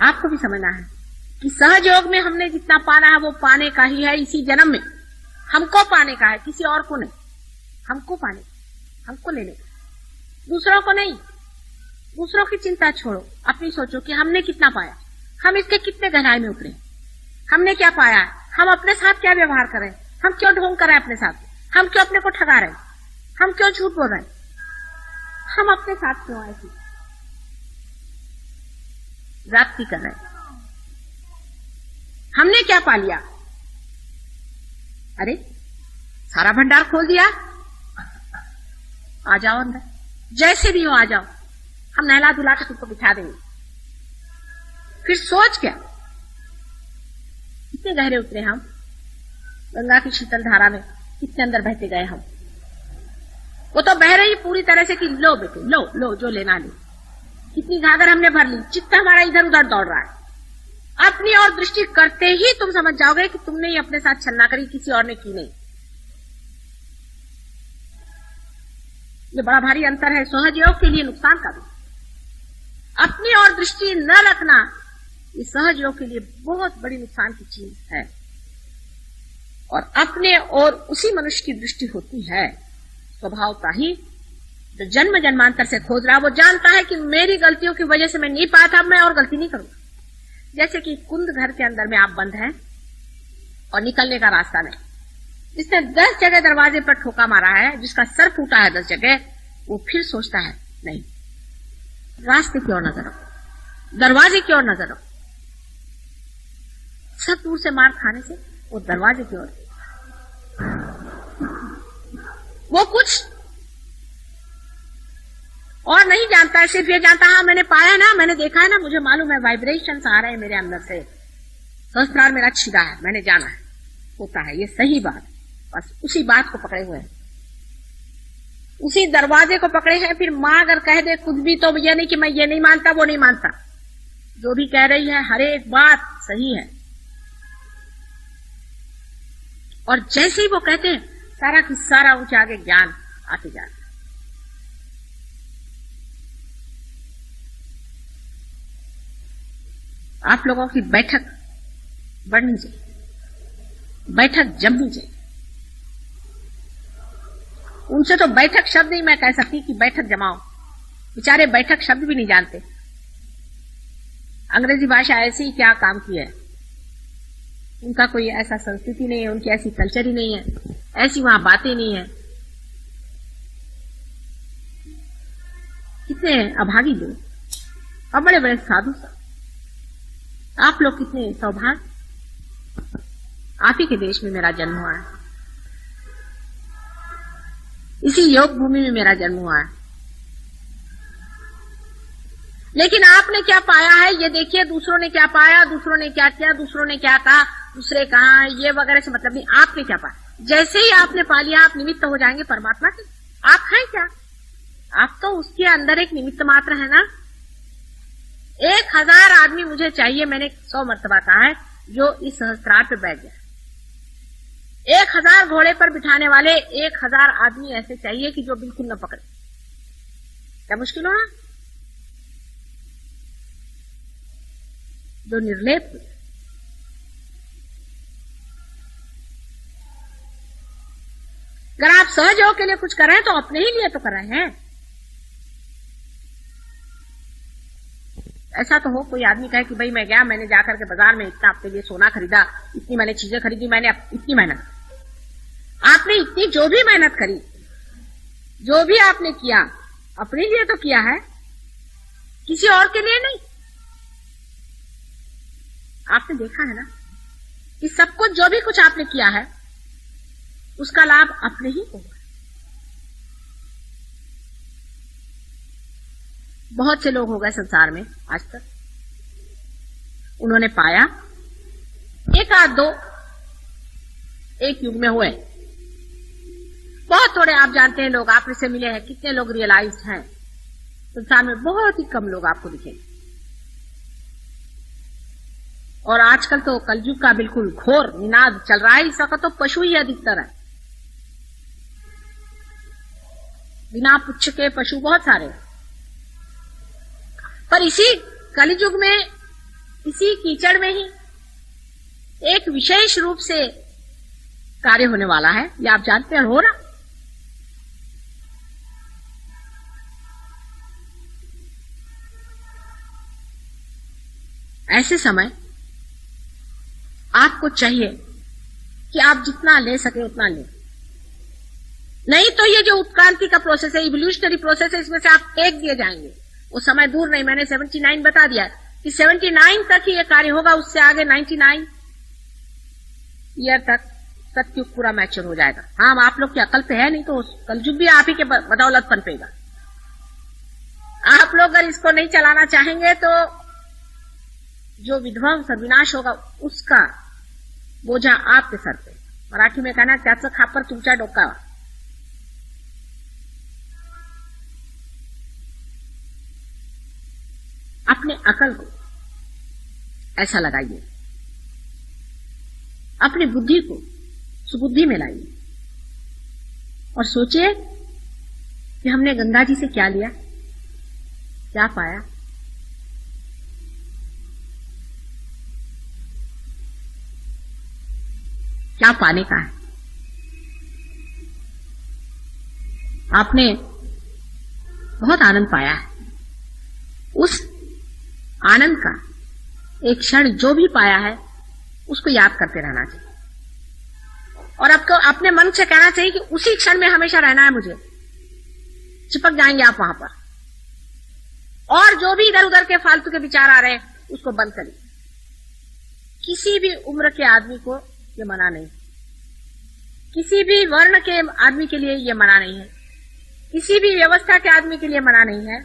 आपको भी समझना है कि सहयोग में हमने जितना पाना है वो पाने का ही है, इसी जन्म में हमको पाने का है, किसी और को नहीं। हमको पाने, हमको लेने का, दूसरों को नहीं। दूसरों की चिंता छोड़ो, अपनी सोचो कि हमने कितना पाया, हम इसके कितने गहराई में उतरे, हमने क्या पाया, हम अपने साथ क्या व्यवहार कर रहे हैं, हम क्यों ढोंग कर रहे हैं अपने साथ, हम क्यों अपने को ठगा रहे हैं, हम क्यों झूठ बोल रहे हैं, हम अपने साथ क्यों ऐसी जाति कर रहे हैं, हमने क्या पा लिया। अरे सारा भंडार खोल दिया, आ जाओ अंदर, जैसे भी हो आ जाओ, हम नहला धुला के तुमको बिठा देंगे। फिर सोच क्या, कितने गहरे उतरे हम, गंगा की शीतल धारा में कितने अंदर बहते गए हम। वो तो बह रही पूरी तरह से कि लो बेटे लो लो जो लेना ले, कितनी घाघर हमने भर ली, चित्त हमारा इधर उधर दौड़ रहा है। अपनी ओर दृष्टि करते ही तुम समझ जाओगे कि तुमने ही अपने साथ छलना करी, किसी और ने की नहीं। ये बड़ा भारी अंतर है सहयोग के लिए नुकसान का भी। अपनी ओर दृष्टि न रखना ये सहयोग के लिए बहुत बड़ी नुकसान की चीज है। और अपने और उसी मनुष्य की दृष्टि होती है स्वभावता ही, जो जन्म जन्मांतर से खोज रहा, वो जानता है कि मेरी गलतियों की वजह से मैं नहीं पाया था, मैं और गलती नहीं करूंगा। जैसे कि कुंद घर के अंदर में आप बंद हैं और निकलने का रास्ता नहीं, जिसने 10 जगह दरवाजे पर ठोका मारा है, जिसका सर फूटा है 10 जगह, वो फिर सोचता है नहीं रास्ते की ओर नजर रखो, दरवाजे की ओर नजर रखो। सब दूर से मार खाने से वो दरवाजे की ओर, वो कुछ और नहीं जानता है, सिर्फ ये जानता है मैंने पाया ना, मैंने देखा है ना, मुझे मालूम है वाइब्रेशंस आ रहे हैं मेरे अंदर से, सहस्त्रार मेरा छिदा है, मैंने जाना है, होता है ये सही बात। बस उसी बात को पकड़े हुए हैं, उसी दरवाजे को पकड़े हैं। फिर मां अगर कह दे कुछ भी तो ये नहीं कि मैं ये नहीं मानता वो नहीं मानता, जो भी कह रही है हर एक बात सही है। और जैसे ही वो कहते हैं सारा की सारा ऊंचे आगे ज्ञान आते जाता है। आप लोगों की बैठक बढ़नी चाहिए, बैठक जमनी चाहिए। उनसे तो बैठक शब्द ही मैं कह सकती कि बैठक जमाओ, बेचारे बैठक शब्द भी नहीं जानते। अंग्रेजी भाषा ऐसी ही क्या काम की है, उनका कोई ऐसा संस्कृति नहीं है, उनकी ऐसी कल्चर ही नहीं है, ऐसी वहां बातें नहीं है। कितने अभागी लोग और बड़े बड़े साधु, आप लोग कितने सौभाग्य, आप ही के देश में मेरा जन्म हुआ है, इसी योग भूमि में मेरा जन्म हुआ है। लेकिन आपने क्या पाया है ये देखिए, दूसरों ने क्या पाया, दूसरों ने क्या किया, दूसरों ने क्या कहा, दूसरे कहाँ, ये वगैरह से मतलब नहीं। आपने क्या पाया, जैसे ही आपने पा लिया आप निमित्त हो जाएंगे परमात्मा के। आप हैं क्या, आप तो उसके अंदर एक निमित्त मात्र है ना। 1000 आदमी मुझे चाहिए, मैंने 100 मर्तबा कहा है, जो इस सहस्त्रार पे बैठ जाए। 1000 घोड़े पर बिठाने वाले 1000 आदमी ऐसे चाहिए कि जो बिल्कुल न पकड़े। क्या मुश्किल हो, जो निर्लेप। अगर आप सहयोग के लिए कुछ कर रहे हैं तो अपने ही लिए तो कर रहे हैं। ऐसा तो हो कोई आदमी कहे कि भाई मैं गया, मैंने जाकर के बाजार में इतना आपके लिए सोना खरीदा, इतनी मैंने चीजें खरीदी, मैंने इतनी मेहनत। आपने इतनी जो भी मेहनत करी, जो भी आपने किया, अपने लिए तो किया है, किसी और के लिए नहीं। आपने देखा है ना कि सब कुछ जो भी कुछ आपने किया है उसका लाभ अपने ही को हुआ। बहुत से लोग हो गए संसार में आज तक, उन्होंने पाया, एक आध दो एक युग में हुए, बहुत थोड़े आप जानते हैं लोग, आपने से मिले हैं, कितने लोग रियलाइज्ड हैं संसार में, बहुत ही कम लोग आपको दिखेंगे। और आजकल तो कलयुग का बिल्कुल घोर निनाद चल रहा है, इस वक्त तो पशु ही अधिकतर है, बिना पुच्छ के पशु बहुत सारे। पर इसी कलयुग में इसी कीचड़ में ही एक विशेष रूप से कार्य होने वाला है, ये आप जानते हैं, हो ना। ऐसे समय आपको चाहिए कि आप जितना ले सके उतना ले, नहीं तो ये जो उत्क्रांति का प्रोसेस है, इवोल्यूशनरी प्रोसेस है, इसमें से आप फेंक दिए जाएंगे। वो समय दूर नहीं, मैंने 79 बता दिया कि 79 तक ही ये कार्य होगा, उससे आगे 99 ईयर तक सत्युग पूरा मैच्योर हो जाएगा। हाँ, आप लोग की अकल पे है, नहीं तो कलयुग भी आप ही के बदौलत पनपेगा। आप लोग अगर इसको नहीं चलाना चाहेंगे तो जो विध्वंस और विनाश होगा उसका बोझा आपके सर पे। मराठी में कहना, त्याचं खापर तुमच्या डोक्यावर। अपने अकल को ऐसा लगाइए, अपनी बुद्धि को सुबुद्धि में लाइए और सोचिए कि हमने गंगा जी से क्या लिया, क्या पाया। क्या पाने का है। आपने बहुत आनंद पाया है, उस आनंद का एक क्षण जो भी पाया है उसको याद करते रहना चाहिए और आपको अपने मन से कहना चाहिए कि उसी क्षण में हमेशा रहना है मुझे। चिपक जाएंगे आप वहां पर, और जो भी इधर उधर के फालतू के विचार आ रहे हैं उसको बंद करिए। किसी भी उम्र के आदमी को ये मना नहीं, किसी भी वर्ण के आदमी के लिए ये मना नहीं है, किसी भी व्यवस्था के आदमी के लिए मना नहीं है।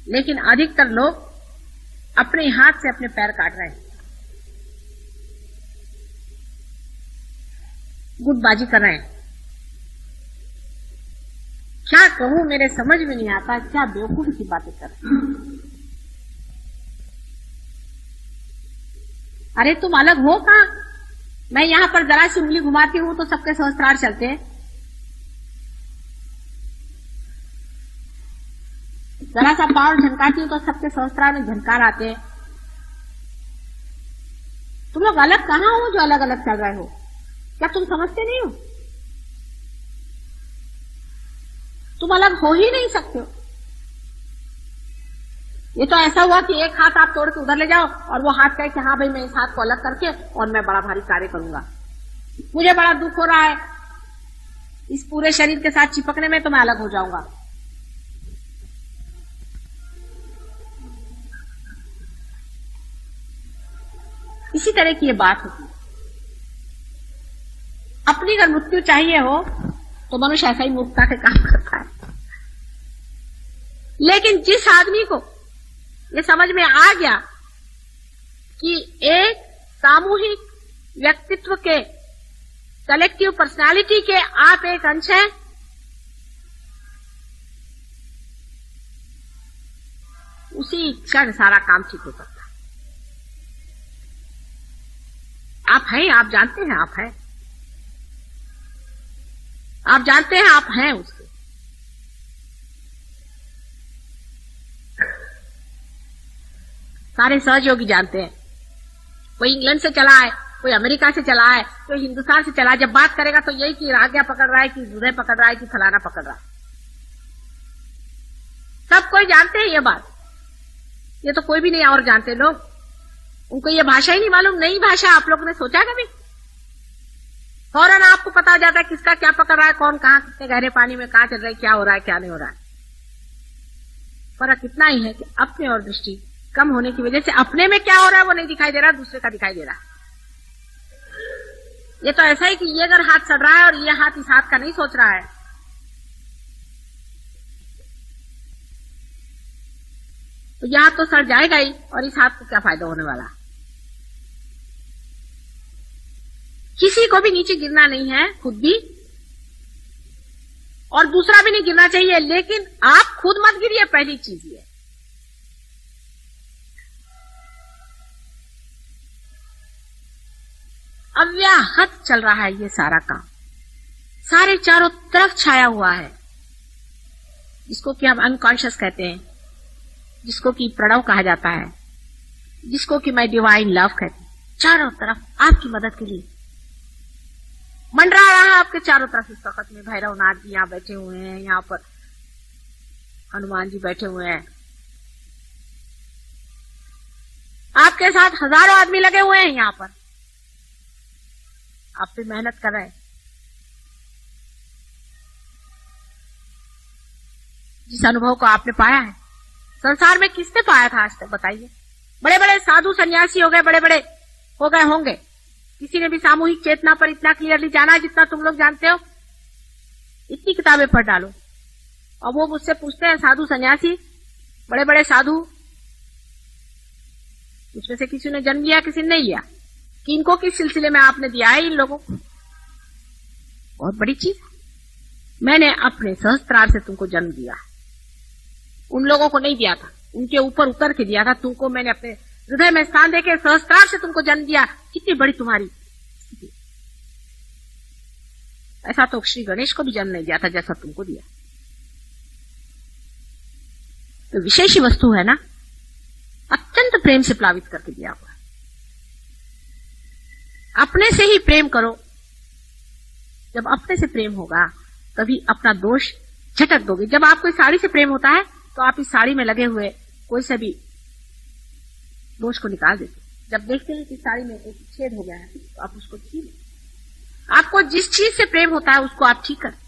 लेकिन अधिकतर लोग अपने हाथ से अपने पैर काट रहे हैं, गुटबाजी कर रहे हैं। क्या कहूं, मेरे समझ में नहीं आता, क्या बेवकूफी की बातें कर रहे हैं। अरे तुम अलग हो कहां? मैं यहां पर जरा सी उंगली घुमाती हूं तो सबके सहस्त्रार चलते हैं, जरा सा पाँव झनकाती हूं तो सबके सहस्त्रार में झनकार आते हैं। तुम लोग अलग कहां हो जो अलग अलग चल रहे हो? क्या तुम समझते नहीं हो? तुम अलग हो ही नहीं सकते हो। ये तो ऐसा हुआ कि एक हाथ आप तोड़ के उधर ले जाओ और वो हाथ कहे कि हाँ भाई मैं इस हाथ को अलग करके और मैं बड़ा भारी कार्य करूंगा। मुझे बड़ा दुख हो रहा है इस पूरे शरीर के साथ चिपकने में, तो मैं अलग हो जाऊंगा। इसी तरह की ये बात होती है। अपनी अगर मृत्यु चाहिए हो तो मनुष्य ऐसा ही मूर्खता के काम करता है। लेकिन जिस आदमी को ये समझ में आ गया कि एक सामूहिक व्यक्तित्व के, कलेक्टिव पर्सनालिटी के आप एक अंश हैं, उसी क्षण सारा काम ठीक हो सकता है। आप हैं, आप जानते हैं आप हैं, आप जानते हैं आप हैं उसके। सारे सहयोगी जानते हैं। कोई इंग्लैंड से चला है, कोई अमेरिका से चला है, कोई हिंदुस्तान से चला है। जब बात करेगा तो यही कि आज्ञा पकड़ रहा है, कि हृदय पकड़ रहा है, कि फलाना पकड़ रहा है। सब कोई जानते हैं ये बात। ये तो कोई भी नहीं और जानते लोग, उनको ये भाषा ही नहीं मालूम। नई भाषा आप लोगों ने सोचा कभी? फौरन आपको पता हो जाता है किसका क्या पकड़ रहा है, कौन कहां कितने गहरे पानी में कहां चल रहा है, क्या हो रहा है क्या नहीं हो रहा है। फर्क इतना ही है कि अपने और दृष्टि कम होने की वजह से अपने में क्या हो रहा है वो नहीं दिखाई दे रहा, दूसरे का दिखाई दे रहा है। ये तो ऐसा ही कि ये अगर हाथ सड़ रहा है और ये हाथ इस हाथ का नहीं सोच रहा है, तो यह हाथ तो सड़ जाएगा ही, और इस हाथ को क्या फायदा होने वाला। किसी को भी नीचे गिरना नहीं है, खुद भी, और दूसरा भी नहीं गिरना चाहिए। लेकिन आप खुद मत गिरिए, पहली चीज ये। अव्याहत चल रहा है ये सारा काम, सारे चारों तरफ छाया हुआ है। जिसको कि हम अनकॉन्शियस कहते हैं, जिसको कि प्रणव कहा जाता है, जिसको कि मैं डिवाइन लव कहती हूँ, चारों तरफ आपकी मदद के लिए मंडरा रहा है। आपके चारों तरफ इस वक्त में भैरवनाथ जी यहाँ बैठे हुए हैं, यहाँ पर हनुमान जी बैठे हुए हैं, आपके साथ हजारों आदमी लगे हुए हैं यहाँ पर, आप पे मेहनत कर रहे हैं। जिस अनुभव को आपने पाया है, संसार में किसने पाया था आज तक बताइए? बड़े बड़े साधु सन्यासी हो गए, बड़े बड़े हो गए होंगे, किसी ने भी सामूहिक चेतना पर इतना क्लियरली जाना है जितना तुम लोग जानते हो? इतनी किताबें पढ़ डालो। और वो मुझसे पूछते हैं साधु सन्यासी, बड़े बड़े साधु, उसमें से किसी ने जन्म लिया, किसी ने नहीं लिया, किनको किस सिलसिले में आपने दिया है इन लोगों को? बहुत बड़ी चीज है। मैंने अपने सहस्त्रार से तुमको जन्म दिया, उन लोगों को नहीं दिया था, उनके ऊपर उतर के दिया था। तुमको मैंने अपने हृदय में स्थान देके सहस्त्रार से तुमको जन्म दिया। कितनी बड़ी तुम्हारी स्थिति। ऐसा तो श्री गणेश को भी जन्म नहीं दिया था जैसा तुमको दिया। तो विशेष ही वस्तु है ना, अत्यंत प्रेम से प्लावित करके दिया हुआ। अपने से ही प्रेम करो। जब अपने से प्रेम होगा तभी अपना दोष झटक दोगे। जब आपको इस साड़ी से प्रेम होता है तो आप इस साड़ी में लगे हुए कोई से भी दोष को निकाल देते। जब देखते हैं कि साड़ी में एक छेद हो गया है तो आप उसको ठीक, आपको जिस चीज से प्रेम होता है उसको आप ठीक करें।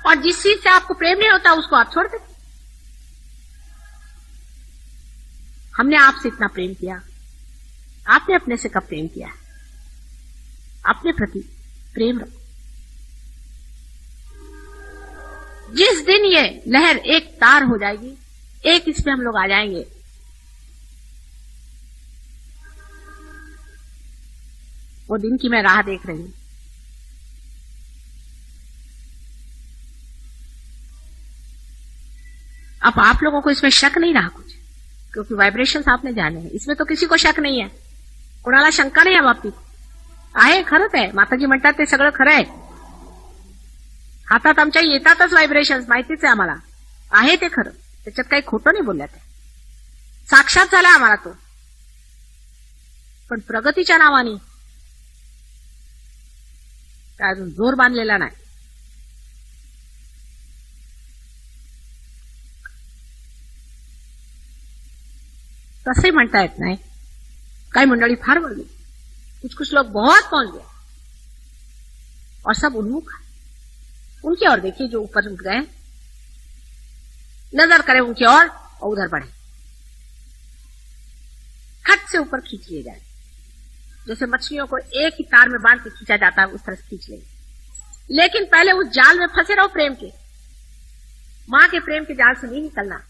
और जिस चीज से आपको प्रेम नहीं होता उसको आप छोड़ देते। हमने आपसे इतना प्रेम किया, आपने अपने से कब प्रेम किया? अपने प्रति प्रेम रखो। जिस दिन ये लहर एक तार हो जाएगी, एक इसमें हम लोग आ जाएंगे, वो दिन की मैं राह देख रही हूं। अब आप लोगों को इसमें शक नहीं रहा कुछ, क्योंकि वाइब्रेशंस आपने जाने हैं, इसमें तो किसी को शक नहीं है, कोणाला शंका नाही या बाबतीत आहे। खरंच आहे, माताजी म्हणतात ते सगळं खरं आहे। हातात आमच्या येतातच व्हायब्रेशन्स, माहितीच आहे आम्हाला, आहे ते खरं, त्याच्यात काही खोटं नाही बोलल्या त्या, साक्षात झाला आम्हाला तो। पण प्रगतीच्या नावाने काय अजून जोर बांधलेला नाही। तसे म्हणता येत नाही। काही मंडळी फार बढ़ गई, कुछ लोग बहुत पहुंच गए और सब उन्मुख है। उनकी ओर देखिए जो ऊपर उठ गए, नजर करें उनकी ओर और उधर बढ़े, खट से ऊपर खींच लिए जाए। जैसे मछलियों को एक ही तार में बांध के खींचा जाता है उस तरह से खींच लेंगे। लेकिन पहले उस जाल में फंसे रहो प्रेम के, मां के प्रेम के जाल से नहीं निकलना।